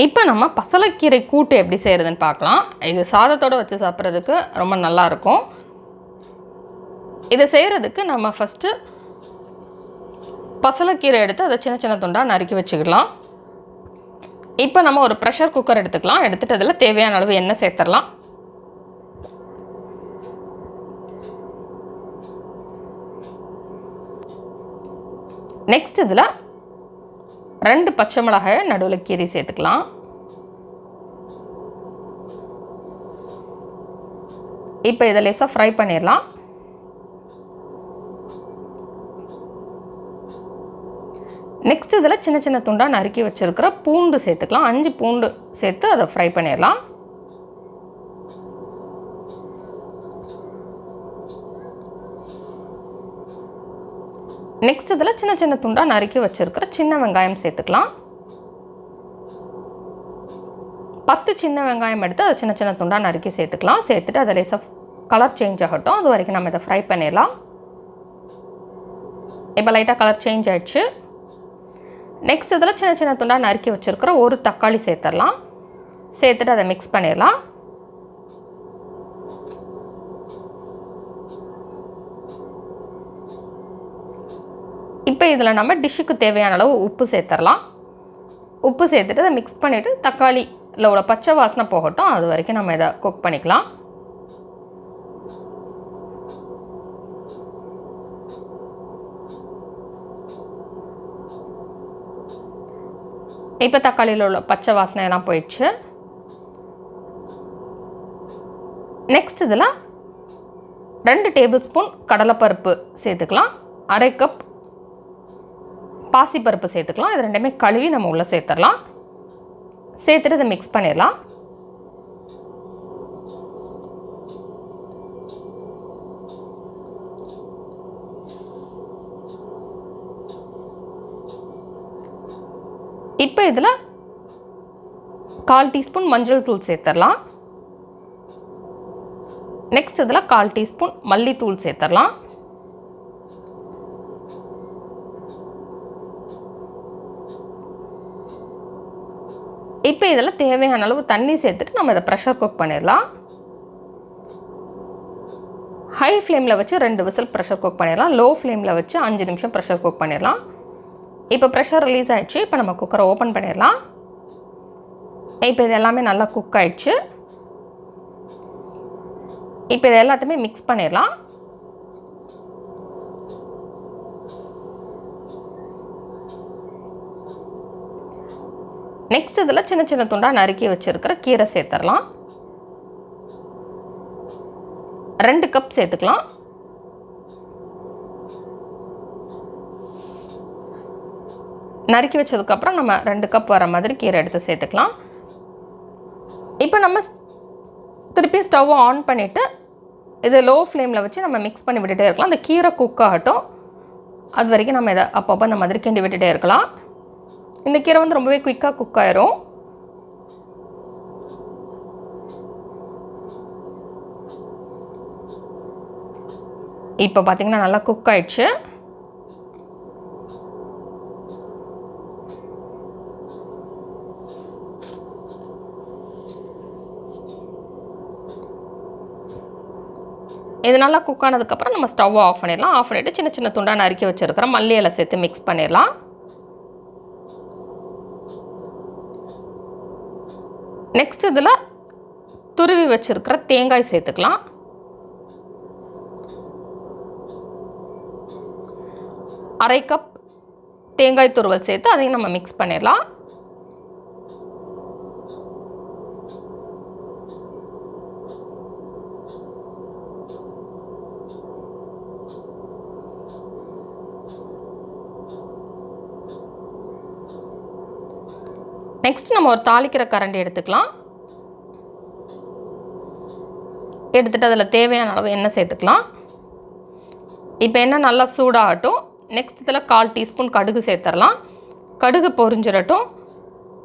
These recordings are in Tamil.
இப்போ நம்ம பசலைக்கீரை கூட்டு எப்படி செய்கிறதுன்னு பார்க்கலாம். இது சாதத்தோடு வச்சு சாப்பிட்றதுக்கு ரொம்ப நல்லாயிருக்கும். இதை செய்கிறதுக்கு நம்ம ஃபஸ்ட்டு பசலைக்கீரை எடுத்து அதை சின்ன சின்ன துண்டாக நறுக்கி வச்சுக்கலாம். இப்போ நம்ம ஒரு ப்ரெஷர் குக்கர் எடுத்துக்கலாம். எடுத்துகிட்டு அதில் தேவையான அளவு எண்ணெய் சேர்த்துடலாம். நெக்ஸ்ட் இதில் 2 பச்சை மிளகாயை நடுவில் கீரி சேர்த்துக்கலாம். இப்போ இதை லேசாக ஃப்ரை பண்ணிடலாம். நெக்ஸ்ட் இதில் சின்ன சின்ன துண்டாக நறுக்கி வச்சுருக்கிற பூண்டு சேர்த்துக்கலாம். 5 பூண்டு சேர்த்து அதை ஃப்ரை பண்ணிடலாம். நெக்ஸ்ட் இதில் சின்ன சின்ன துண்டாக நறுக்கி வச்சுருக்கிற சின்ன வெங்காயம் சேர்த்துக்கலாம். 10 சின்ன வெங்காயம் எடுத்து அதை சின்ன சின்ன துண்டாக நறுக்கி சேர்த்துக்கலாம். சேர்த்துட்டு அதை லேசாக கலர் சேஞ்ச் ஆகட்டும். அது வரைக்கும் நம்ம இதை ஃப்ரை பண்ணிடலாம். இப்போ லைட்டாக கலர் சேஞ்ச் ஆகிடுச்சு. நெக்ஸ்ட் இதில் சின்ன சின்ன துண்டாக நறுக்கி வச்சுருக்கிற ஒரு தக்காளி சேர்த்துடலாம். சேர்த்துட்டு அதை மிக்ஸ் பண்ணிடலாம். இப்போ இதில் நம்ம டிஷ்ஷுக்கு தேவையான அளவு உப்பு சேர்த்துடலாம். உப்பு சேர்த்துட்டு அதை மிக்ஸ் பண்ணிவிட்டு தக்காளியில் உள்ள பச்சை வாசனை போகட்டும். அது வரைக்கும் நம்ம இதை குக் பண்ணிக்கலாம். இப்போ தக்காளியில் உள்ள பச்சை வாசனை எல்லாம் போயிடுச்சு. நெக்ஸ்ட் இதில் 2 டேபிள் ஸ்பூன் கடலைப்பருப்பு சேர்த்துக்கலாம். 1/2 கப் பாசிப்பருப்பு சேர்த்துக்கலாம். இது ரெண்டுமே கழுவி நம்ம உள்ளே சேர்த்துடலாம். சேர்த்துட்டு இதை மிக்ஸ் பண்ணிடலாம். இப்போ இதில் 1/4 டீஸ்பூன் மஞ்சள் தூள் சேர்த்துடலாம். நெக்ஸ்ட் இதில் 1/4 டீஸ்பூன் மல்லித்தூள் சேர்த்துடலாம். இப்போ இதில் தேவையான அளவு தண்ணி சேர்த்துட்டு நம்ம இதை ப்ரெஷர் குக் பண்ணிடலாம். ஹை ஃப்ளேமில் வச்சு 2 விசில் ப்ரெஷர் குக் பண்ணிடலாம். லோ ஃப்ளேமில் வச்சு 5 நிமிஷம் ப்ரெஷர் குக் பண்ணிடலாம். இப்போ ப்ரெஷர் ரிலீஸ் ஆகிடுச்சு. இப்போ நம்ம குக்கரை ஓப்பன் பண்ணிடலாம். இப்போ இது எல்லாமே நல்லா குக் ஆகிடுச்சு. இப்போ இது எல்லாத்தையுமே மிக்ஸ் பண்ணிடலாம். நெக்ஸ்ட் இதில் சின்ன சின்ன துண்டாக நறுக்கி வச்சுருக்கிற கீரை சேர்த்துடலாம். 2 கப் சேர்த்துக்கலாம். நறுக்கி வச்சதுக்கப்புறம் நம்ம 2 கப் வர மாதிரி கீரை எடுத்து சேர்த்துக்கலாம். இப்போ நம்ம திருப்பி ஸ்டவ்வை ஆன் பண்ணிவிட்டு இதை லோ ஃப்ளேமில் வச்சு நம்ம மிக்ஸ் பண்ணி விட்டுட்டே இருக்கலாம். அந்த கீரை குக் ஆகட்டும். அது வரைக்கும் நம்ம இதை அப்பப்போ இந்த மாதிரி கிண்டி விட்டுட்டே இருக்கலாம். இந்த கீரை வந்து ரொம்பவே குயிக்காக குக் ஆயிரும். இப்போ பார்த்தீங்கன்னா நல்லா குக் ஆயிடுச்சு. இது நல்லா குக் ஆனதுக்கப்புறம் நம்ம ஸ்டவ்வை ஆஃப் பண்ணிடலாம். ஆஃப் பண்ணிவிட்டு சின்ன சின்ன துண்டாக நறுக்கி வச்சுருக்கிற மல்லி இலை சேர்த்து மிக்ஸ் பண்ணிடலாம். நெக்ஸ்ட் இதில் துருவி வச்சுருக்கிற தேங்காய் சேர்த்துக்கலாம். அரை கப் தேங்காய் துருவல் சேர்த்து அதையும் நம்ம மிக்ஸ் பண்ணிடலாம். நெக்ஸ்ட் நம்ம ஒரு தாளிக்கிற கரண்டி எடுத்துக்கலாம். எடுத்துகிட்டு அதில் தேவையான அளவு எண்ணெய் சேர்த்துக்கலாம். இப்போ எண்ணெய் நல்லா சூடாகட்டும். நெக்ஸ்ட் இதில் 1/4 டீஸ்பூன் கடுகு சேர்த்துடலாம். கடுகு பொரிஞ்சிடட்டும்.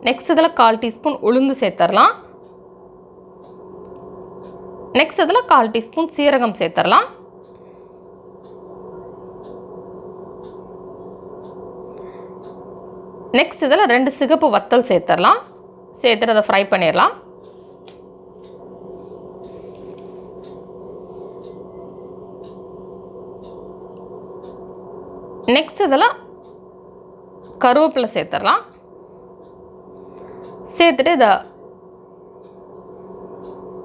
நெக்ஸ்ட் இதில் 1/4 டீஸ்பூன் உளுந்து சேர்த்துடலாம். நெக்ஸ்ட் இதில் 1/4 டீஸ்பூன் சீரகம் சேர்த்துடலாம். நெக்ஸ்ட் இதில் 2 சிகப்பு வத்தல் சேர்த்துடலாம். சேர்த்துட்டு அதை ஃப்ரை பண்ணிடலாம். நெக்ஸ்ட் இதில் கருவேப்பிலை சேர்த்துடலாம். சேர்த்துட்டு இதை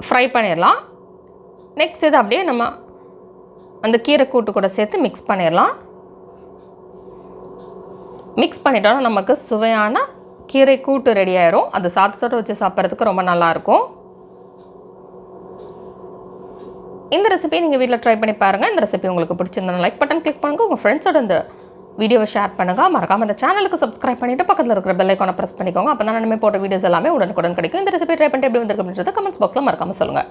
ஃப்ரை பண்ணிடலாம். நெக்ஸ்ட் இதை அப்படியே நம்ம அந்த கீரை கூட்டு கூட சேர்த்து மிக்ஸ் பண்ணிடலாம். மிக்ஸ் பண்ணிட்டோன்னா நமக்கு சுவையான கீரை கூட்டு ரெடி ஆயிரும். அது சாதத்தோடு வச்சு சாப்பிட்றதுக்கு ரொம்ப நல்லாயிருக்கும். இந்த ரெசிபி நீங்கள் வீட்டில் ட்ரை பண்ணி பாருங்கள். இந்த ரெசிபி உங்களுக்கு பிடிச்சிருந்தா லைக் பட்டன் கிளிக் பண்ணுங்கள். உங்கள் ஃப்ரெண்ட்ஸோட இந்த வீடியோவை ஷேர் பண்ணுங்கள். மறக்காமல் இந்த சேனலுக்கு சப்ஸ்கிரைப் பண்ணிவிட்டு பக்கத்தில் இருக்கிற பெல் ஐக்கானை ப்ரெஸ் பண்ணிக்கோங்க. அப்போ தான் நம்ம போடுற வீடியோஸ் எல்லாமே உடனுக்குடன் கிடைக்கும். இந்த ரெசிபி ட்ரை பண்ணிட்டு எப்படி வந்திருக்கு அப்படின்றத கமெண்ட்ஸ் பாக்ஸில் மறக்காமல் சொல்லுங்கள்.